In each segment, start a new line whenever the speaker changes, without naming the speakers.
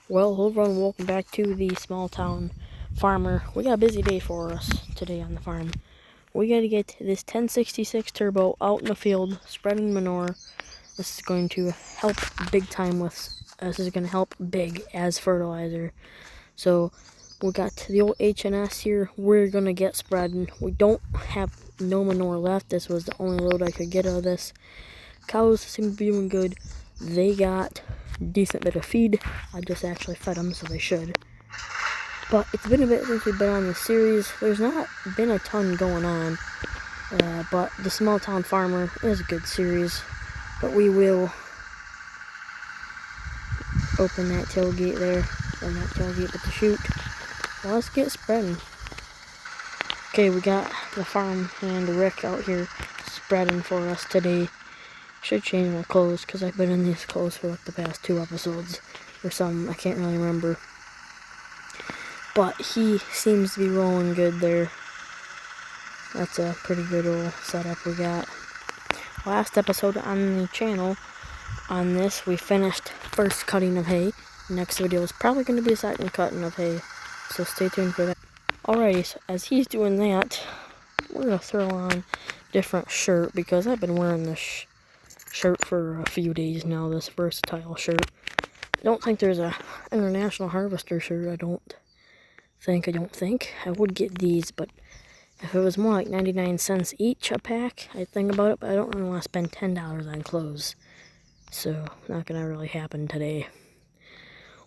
Well, hello everyone, welcome back to the small town farmer. We got a busy day for us today on the farm. We got to get this 1066 turbo out in the field, spreading manure. This is going to help big time this is going to help big as fertilizer. So we got the old H&S here. We're going to get spreading. We don't have no manure left. This was the only load I could get out of this. Cows seem to be doing good. They got decent bit of feed. I just actually fed them, so they should. But it's been a bit since we've been on this series. There's not been a ton going on. But the Small Town Farmer is a good series. But we will open that tailgate there. Or not tailgate, but the chute. Well, let's get spreading. Okay, we got the farm hand Rick out here spreading for us today. Should change my clothes because I've been in these clothes for like the past 2 episodes or something. I can't really remember. But he seems to be rolling good there. That's a pretty good old setup we got. Last episode on the channel, on this, we finished first cutting of hay. Next video is probably going to be a second cutting of hay. So stay tuned for that. Alrighty, so as he's doing that, we're going to throw on a different shirt because I've been wearing this shirt for a few days now, this versatile shirt. I don't think there's a International Harvester shirt, I don't think. I would get these, but if it was more like 99 cents each a pack, I'd think about it, but I don't really want to spend $10 on clothes. So, not gonna really happen today.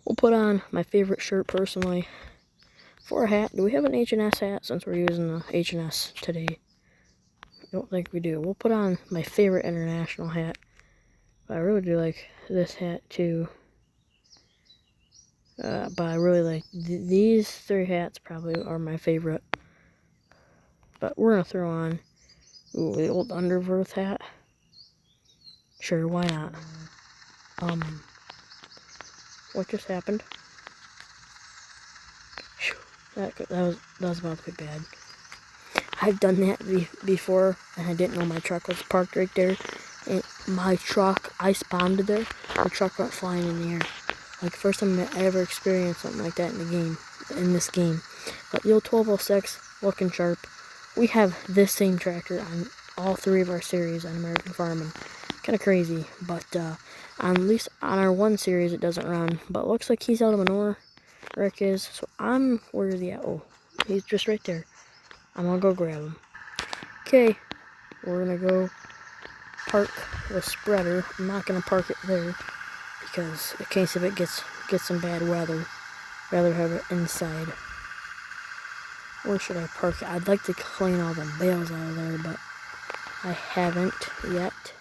We'll put on my favorite shirt personally. For a hat, do we have an H&S hat since we're using the H&S today? I don't think we do. We'll put on my favorite International hat. But I really do like this hat too. But I really like these 3 hats probably are my favorite. But we're gonna throw on the old Underverth hat. Sure, why not? What just happened? That was about to be bad. I've done that before, and I didn't know my truck was parked right there. And my truck, I spawned there. The truck went flying in the air. Like first time I ever experienced something like that in this game. But the old 1206, looking sharp. We have this same tractor on all 3 of our series on American Farming. Kind of crazy, but at least on our 1 series it doesn't run. But it looks like he's out of manure, Rick is. So where is he at? Oh, he's just right there. I'm gonna go grab him. Okay, we're gonna go park the spreader. I'm not gonna park it there because in case if it gets some bad weather, I'd rather have it inside. Where should I park it? I'd like to clean all the bales out of there, but I haven't yet.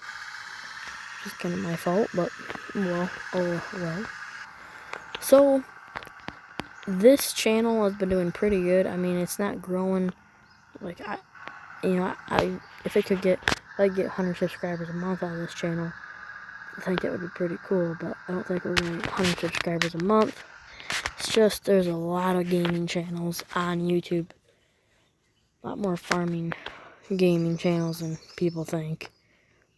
It's kind of my fault, but well, oh well. So this channel has been doing pretty good. I mean, it's not growing like if it could get 100 subscribers a month on this channel, I think that would be pretty cool, but I don't think we're going to get 100 subscribers a month. It's just there's a lot of gaming channels on YouTube. A lot more farming gaming channels than people think.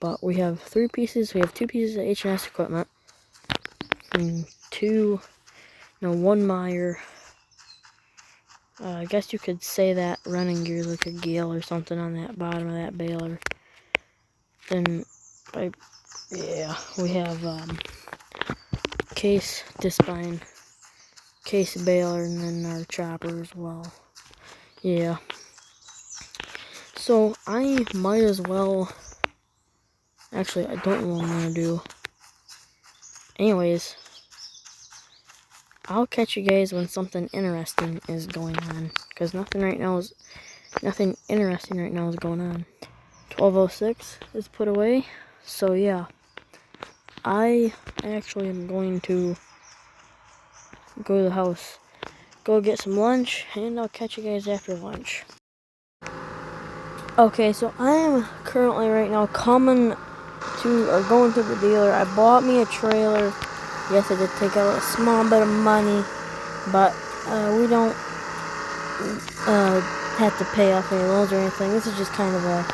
But we have 3 pieces. We have 2 pieces of H&S equipment. And 1 Meyer. I guess you could say that running gear like a Gale or something on that bottom of that baler. Then, we have case Dispine, case baler, and then our chopper as well. Yeah. So I might as well. Actually, I don't know what I'm gonna do. Anyways, I'll catch you guys when something interesting is going on, because nothing interesting right now is going on. 1206 is put away, so yeah. I actually am going to go to the house, go get some lunch, and I'll catch you guys after lunch. Okay, so I am currently right now going to the dealer. I bought me a trailer. Yes, I did take out a small bit of money, but we don't have to pay off any loans or anything. This is just kind of a,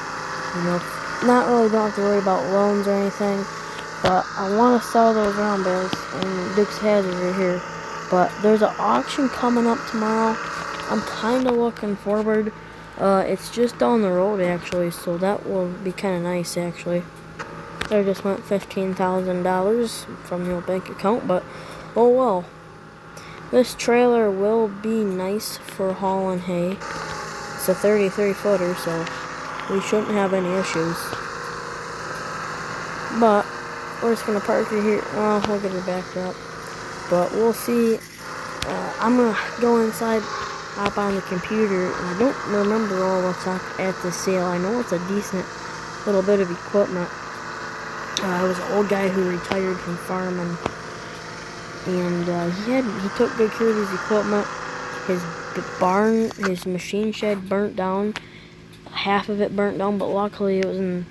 not really don't have to worry about loans or anything. But I want to sell those round bales, and Dukes has it right here. But there's an auction coming up tomorrow. I'm kind of looking forward. It's just down the road actually, so that will be kind of nice actually. There just went $15,000 from the old bank account, but oh well. This trailer will be nice for hauling hay. It's a 33 footer, so we shouldn't have any issues. But we're just gonna park it here. Oh, we'll get it backed up. But we'll see. I'm gonna go inside, hop on the computer, and I don't remember all what's up at the sale. I know it's a decent little bit of equipment. I was an old guy who retired from farming, and he took good care of his equipment. His barn, his machine shed burnt down. Half of it burnt down, but luckily it was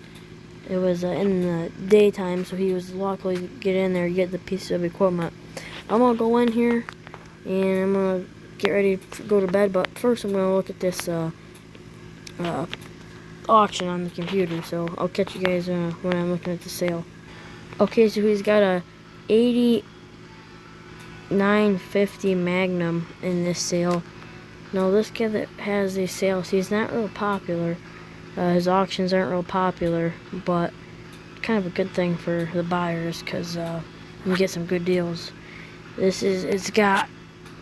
in the daytime, so he was luckily to get in there and get the piece of equipment. I'm gonna go in here and I'm gonna get ready to go to bed, but first I'm gonna look at this auction on the computer, so I'll catch you guys when I'm looking at the sale. Okay, so he's got a 8950 Magnum in this sale. Now this guy that has these sales, he's not real popular. His auctions aren't real popular, but kind of a good thing for the buyers because you get some good deals. It's got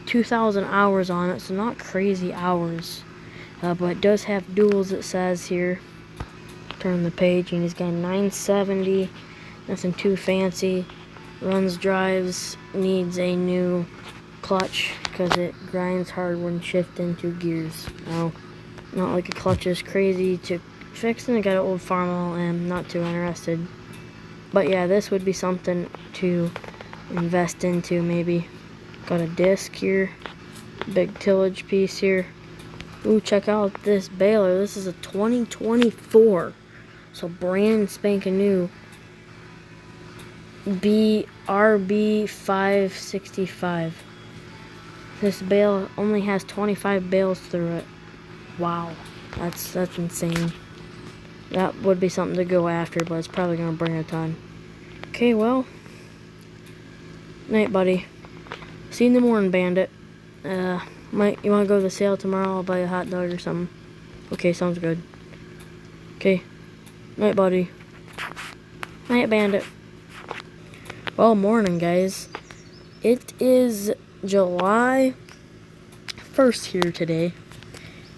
2,000 hours on it, so not crazy hours, but it does have duals, it says here. Turn the page, and he's got 970, nothing too fancy. Runs, drives, needs a new clutch because it grinds hard when shifting to gears. Now, not like a clutch is crazy to fix, and I got an old Farmall and I'm not too interested. But yeah, this would be something to invest into maybe. Got a disc here, big tillage piece here. Ooh, check out this baler. This is a 2024, so brand spanking new. BRB 565. This bale only has 25 bales through it. Wow, that's insane. That would be something to go after, but it's probably gonna bring a ton. Okay, well, night, buddy. See you in the morning, Bandit. You wanna go to the sale tomorrow? I'll buy you a hot dog or something. Okay, sounds good. Okay, night, buddy. Night, Bandit. Well, morning, guys. It is July 1st here today,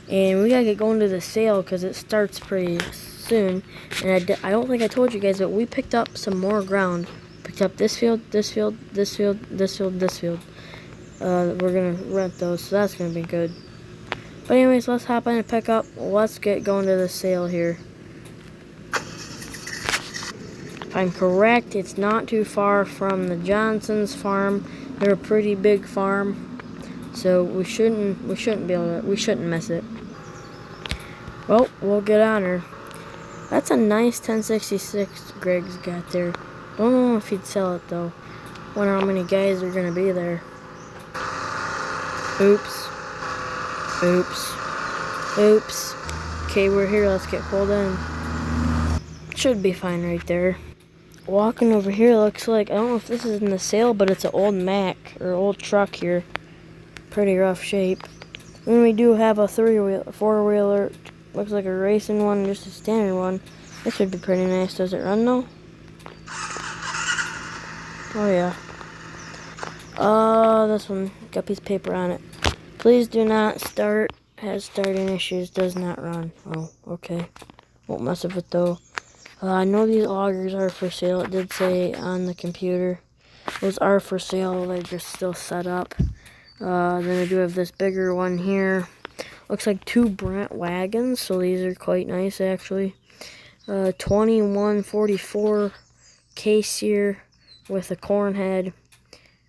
and we gotta get going to the sale because it starts pretty soon. And I don't think I told you guys, but we picked up some more ground. Picked up this field, this field, this field, this field, this field. We're gonna rent those, so that's gonna be good. But anyways, let's hop in and pick up. Let's get going to the sale here. If I'm correct, it's not too far from the Johnson's farm. They're a pretty big farm, so we shouldn't miss it. Well, we'll get on her. That's a nice 1066 Greg's got there. Don't know if he'd sell it though. Wonder how many guys are gonna be there. Oops. Oops. Oops. Okay, we're here. Let's get pulled in. Should be fine right there. Walking over here, looks like, I don't know if this is in the sale, but it's an old Mack or old truck here. Pretty rough shape. Then we do have a four-wheeler. Looks like a racing one, just a standard one. This would be pretty nice. Does it run though? Oh yeah. This one got a piece of paper on it. Please do not start. Has starting issues. Does not run. Oh, okay. Won't mess with it though. I know these augers are for sale. It did say on the computer. Those are for sale. They're just still set up. Then I do have this bigger one here. Looks like two Brent wagons, so these are quite nice actually. 2144 case here with a corn head.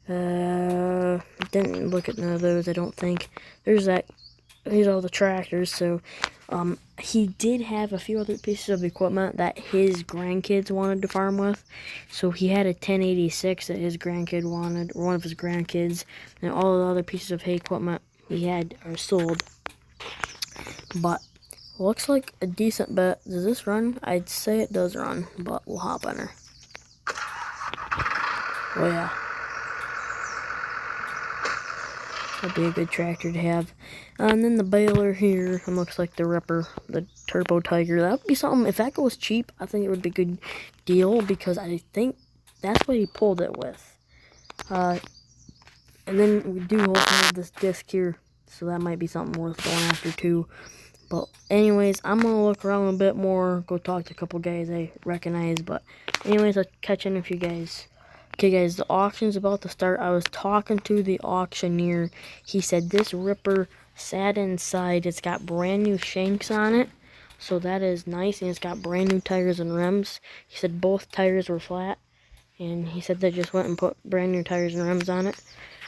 Didn't look at none of those, I don't think. These are all the tractors, so he did have a few other pieces of equipment that his grandkids wanted to farm with. So he had a 1086 that his grandkid wanted, or one of his grandkids, and all the other pieces of hay equipment he had are sold. But looks like a decent bet. Does this run? I'd say it does run, but we'll hop on her. Oh yeah. That'd be a good tractor to have. And then the baler here, it looks like the Ripper, the Turbo Tiger. That would be something, if that goes cheap, I think it would be a good deal because I think that's what he pulled it with. And then we do also have this disc here, so that might be something worth going after too. But anyways, I'm going to look around a bit more, go talk to a couple guys I recognize. But anyways, I'll catch in with you guys. Okay guys, the auction's about to start. I was talking to the auctioneer. He said this Ripper sat inside. It's got brand new shanks on it. So that is nice. And it's got brand new tires and rims. He said both tires were flat. And he said they just went and put brand new tires and rims on it.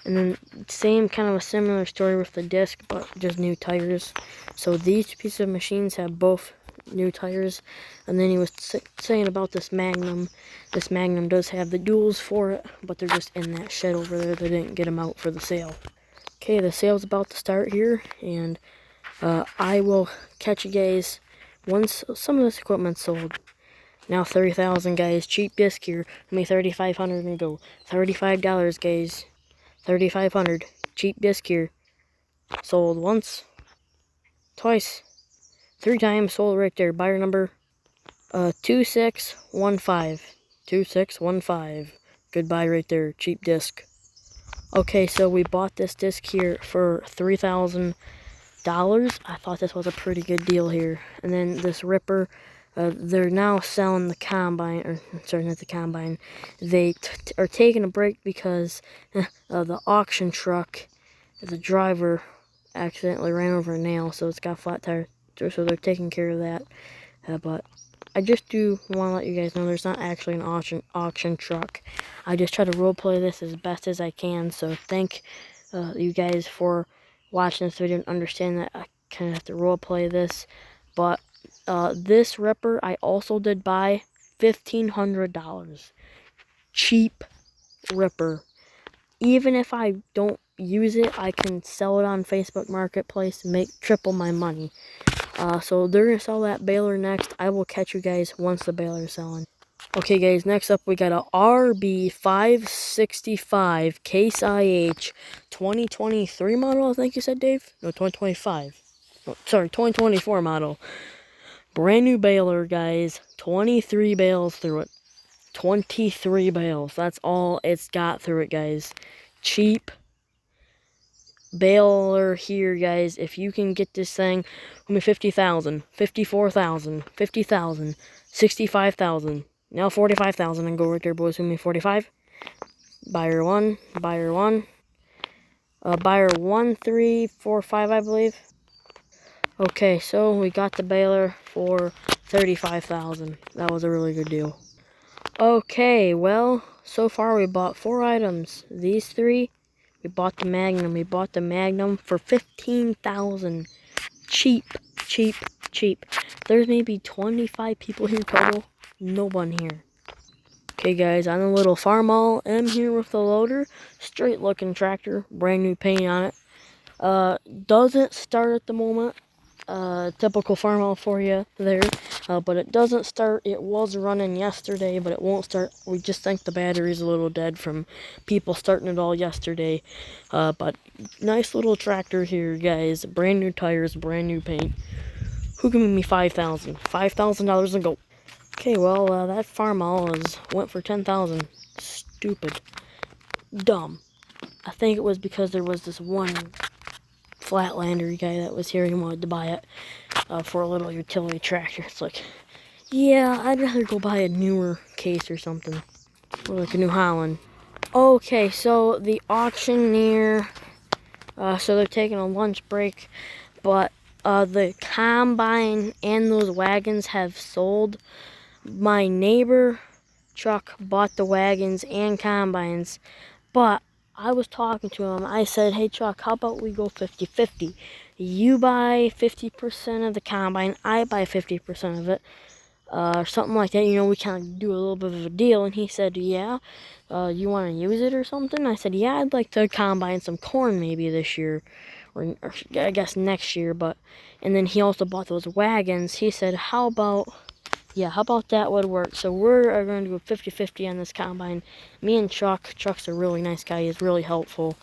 And then same kind of a similar story with the disc, but just new tires. So these pieces of machines have both new tires. And then he was saying about this Magnum. This Magnum does have the duals for it, but they're just in that shed over there. They didn't get them out for the sale. Okay, the sale's about to start here, and I will catch you guys once some of this equipment's sold. Now 30,000 guys, cheap disc here. Only 3,500 and go. $35 guys. 3,500. Cheap disc here. Sold once, twice, 3 times. Sold right there. Buyer number 2615. 2615. Goodbye right there. Cheap disc. Okay, so we bought this disc here for $3,000. I thought this was a pretty good deal here. And then this Ripper, they're now selling the Combine, or sorry, not the Combine. They are taking a break because the auction truck, the driver accidentally ran over a nail, so it's got flat tire. So they're taking care of that. But I just do want to let you guys know there's not actually an auction truck. I just try to roleplay this as best as I can. So thank you guys for watching this video and understand that I kind of have to roleplay this. But this Ripper I also did buy $1,500. Cheap Ripper. Even if I don't use it, I can sell it on Facebook Marketplace and make triple my money. So they're going to sell that baler next. I will catch you guys once the baler is selling. Okay guys, next up we got a RB565 Case IH 2023 model, I think you said, Dave? No, 2025. Oh, sorry, 2024 model. Brand new baler, guys. 23 bales through it. 23 bales. That's all it's got through it, guys. Cheap baler here, guys. If you can get this thing, I mean 50,000, 54,000, 50,000, 65,000, now 45,000, and go right there, boys. With me 45. Buyer 1, buyer 1, buyer 1345, I believe. Okay, so we got the baler for 35,000. That was a really good deal. Okay, well, so far we bought 4 items. These 3. We bought the Magnum. We bought the Magnum for 15,000. Cheap, cheap, cheap. There's maybe 25 people here total. No one here. Okay, guys, on the little Farmall M here with the loader. Straight looking tractor. Brand new paint on it. Doesn't start at the moment. Typical Farmall for you there. But it doesn't start. It was running yesterday, but it won't start. We just think the battery's a little dead from people starting it all yesterday. But nice little tractor here, guys. Brand new tires, brand new paint. Who can give me $5,000? $5,000 and go. Okay, well, that Farmall went for 10,000. Stupid. Dumb. I think it was because there was this one Flatlander guy that was here and wanted to buy it for a little utility tractor. It's like, yeah, I'd rather go buy a newer Case or something, or like a New Holland. Okay, so the auctioneer, so they're taking a lunch break, but the Combine and those wagons have sold. My neighbor Chuck bought the wagons and Combines, but I was talking to him. I said, hey, Chuck, how about we go 50-50? You buy 50% of the Combine, I buy 50% of it, or something like that. You know, we kind of do a little bit of a deal. And he said, yeah, you want to use it or something? I said, yeah, I'd like to combine some corn maybe this year, or I guess next year. But and then he also bought those wagons. He said, how about... yeah, how about that would work? So we're going to go 50-50 on this Combine. Me and Chuck. Chuck's a really nice guy. He's really helpful.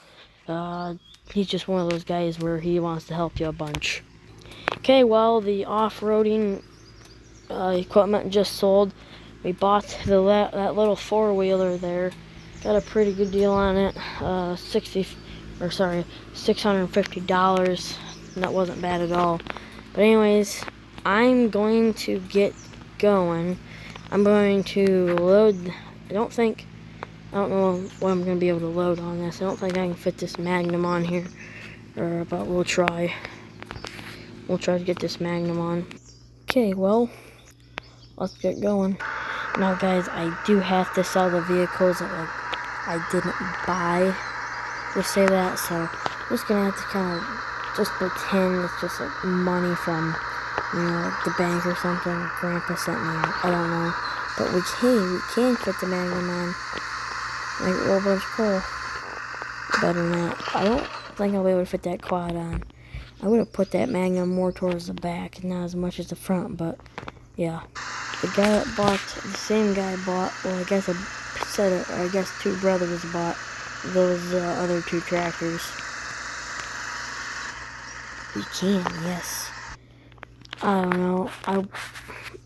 He's just one of those guys where he wants to help you a bunch. Okay, well, the off-roading equipment just sold. We bought that little four-wheeler there. Got a pretty good deal on it. $650. That wasn't bad at all. But anyways, I'm going to get going. I'm going to load. I don't know what I'm going to be able to load on this. I don't think I can fit this Magnum on here. But we'll try. We'll try to get this Magnum on. Okay, well, let's get going. Now, guys, I do have to sell the vehicles that I didn't buy. Just say that, so I'm just going to have to kind of just pretend it's just like money from, like the bank or something. Grandpa sent me. I don't know. But we can fit the Magnum on. Like a whole bunch of coal. Better than that. I don't think I'll be able to fit that quad on. I would have put that Magnum more towards the back, not as much as the front, but yeah. The same guy bought, well, I guess two brothers bought those other two tractors. We can, yes. I don't know.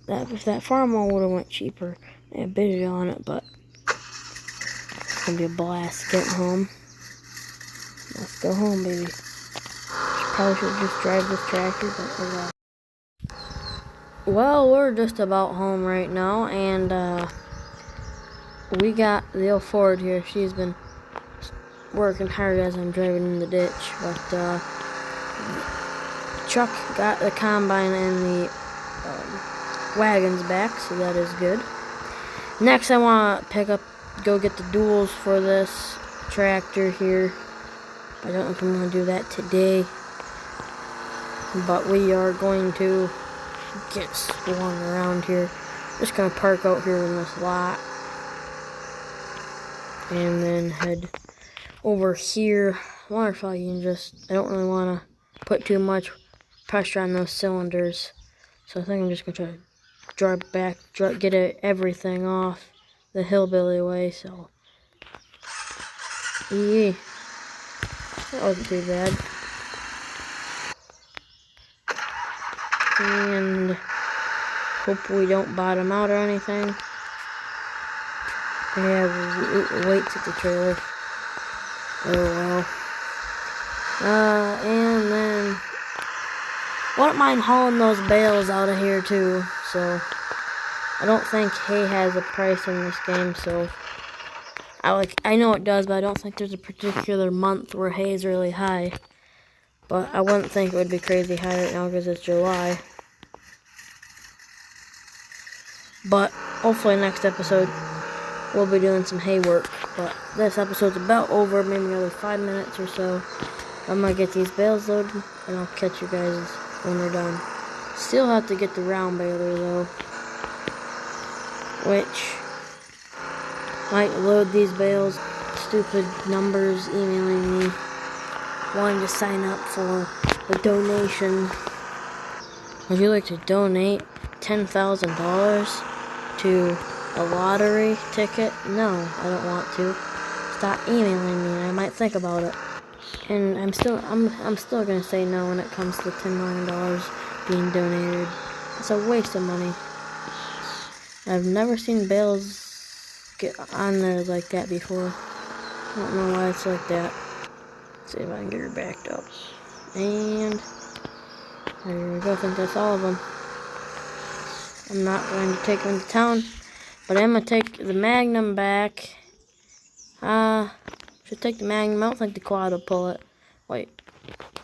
If that farm all would have went cheaper, I bid it on it, but it's gonna be a blast getting home. Let's go home, baby. Probably should just drive this tractor, but oh well. Well, we're just about home right now, and we got the old Ford here. She's been working hard as I'm driving in the ditch, but Chuck got the combine and the wagons back, so that is good. Next, I want to go get the duals for this tractor here. I don't know if I'm going to do that today, but we are going to get swung around here. Just going to park out here in this lot and then head over here. I wonder if I don't really want to put too much pressure on those cylinders, so I think I'm just going to try to get everything off the hillbilly way. So yeah, that wasn't too bad. And hope we don't bottom out or anything. Yeah, weights at the trailer. Oh well. And then wouldn't mind hauling those bales out of here too. So I don't think hay has a price in this game. So I know it does, but I don't think there's a particular month where hay is really high. But I wouldn't think it would be crazy high right now because it's July. But hopefully next episode we'll be doing some hay work. But this episode's about over, maybe another 5 minutes or so. I'm going to get these bales loaded and I'll catch you guys when we're done. Still have to get the round baler though, which might load these bales. Stupid numbers emailing me wanting to sign up for a donation. Would you like to donate $10,000 to a lottery ticket? No, I don't want to. Stop emailing me and I might think about it. And I'm still gonna say no when it comes to $10 million being donated. It's a waste of money. I've never seen bales get on there like that before. I don't know why it's like that. Let's see if I can get her backed up. And there we go. I think that's all of them. I'm not going to take them to town, but I'm going to take the Magnum back. Should take the Magnum. I don't think the quad will pull it. Wait.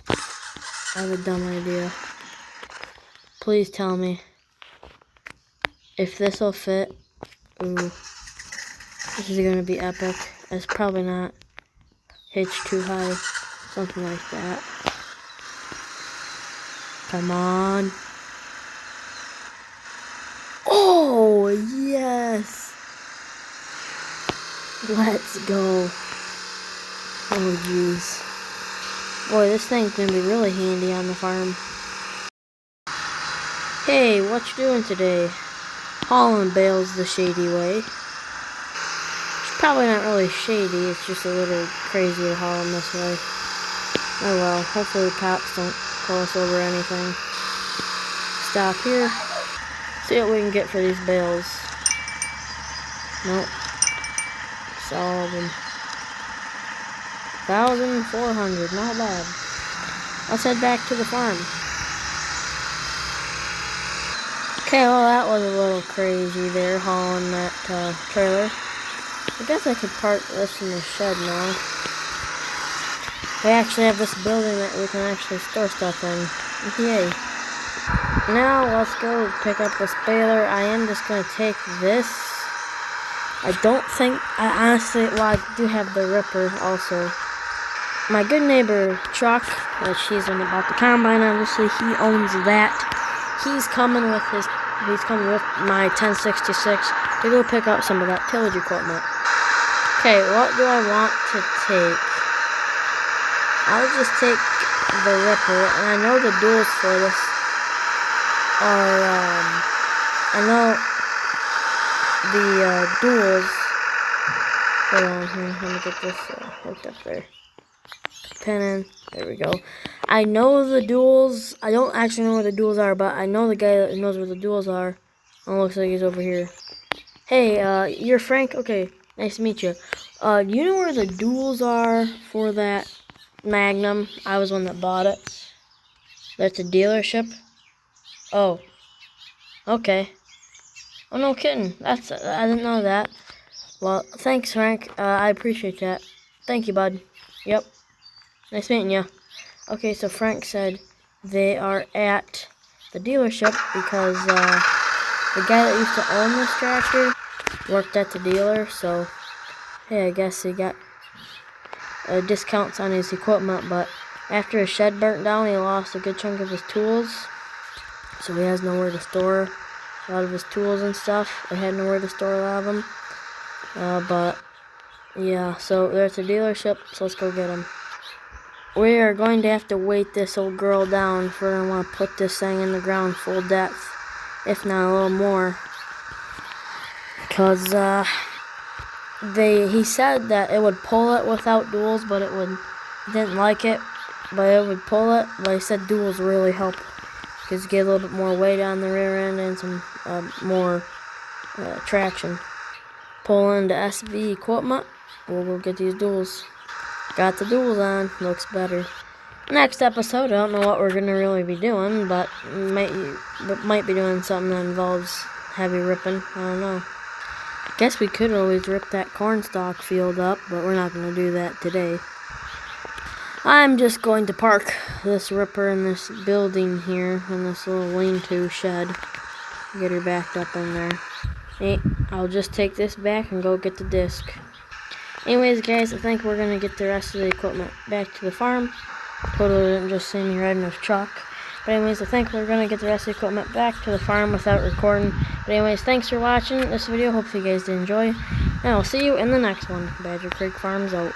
I have a dumb idea. Please tell me if this will fit. Ooh. This is going to be epic. It's probably not hitched too high. Something like that. Come on. Oh, yes. Let's go. Oh, jeez. Boy, this thing's going to be really handy on the farm. Hey, what you doing today? Hauling bales the shady way. It's probably not really shady, it's just a little crazy to haul them this way. Oh well, hopefully the cops don't pull us over or anything. Stop here. See what we can get for these bales. Nope. It's all of them. 1,400, not bad. Let's head back to the farm. Okay, well that was a little crazy there, hauling that trailer. I guess I could park this in the shed now. We actually have this building that we can actually store stuff in. Yay. Now let's go pick up this baler. I am just going to take this. I honestly, well, I do have the ripper also. My good neighbor Chuck, which he's on about the combine, obviously, he owns that. He's coming with my 1066 to go pick up some of that tillage equipment. Okay, what do I want to take? I'll just take the ripper, and I know the duals for this are, I know the duals, hold on here, let me get this hooked up there. Pin in, there we go. I know the duals, I don't actually know where the duals are, but I know the guy that knows where the duals are. Oh, looks like he's over here. Hey, you're Frank? Okay, nice to meet you. You know where the duals are for that Magnum? I was one that bought it. That's a dealership? Oh. Okay. Oh, no kidding. I didn't know that. Well, thanks, Frank. I appreciate that. Thank you, bud. Yep. Nice meeting you. Okay, so Frank said they are at the dealership because the guy that used to own this tractor worked at the dealer, so hey, I guess he got discounts on his equipment, but after his shed burnt down, he lost a good chunk of his tools, so he has nowhere to store a lot of his tools and stuff. I had nowhere to store a lot of them, but yeah, so they're at the dealership, so let's go get them. We are going to have to weight this old girl down if we're going to want to put this thing in the ground full depth, if not a little more, because he said that it would pull it without duals, but didn't like it, but it would pull it, but he said duals really help, because you get a little bit more weight on the rear end and some more traction. Pull into SV equipment, we'll go get these duals. Got the duals on, looks better. Next episode, I don't know what we're going to really be doing, but might be doing something that involves heavy ripping, I don't know. Guess we could always rip that cornstalk field up, but we're not going to do that today. I'm just going to park this ripper in this building here, in this little lean-to shed. Get her backed up in there. Hey, I'll just take this back and go get the disc. Anyways, guys, I think we're going to get the rest of the equipment back to the farm. Totally didn't just see me riding a truck. But anyways, I think we're going to get the rest of the equipment back to the farm without recording. But anyways, thanks for watching this video. Hopefully you guys did enjoy. And I'll see you in the next one. Badger Creek Farms out.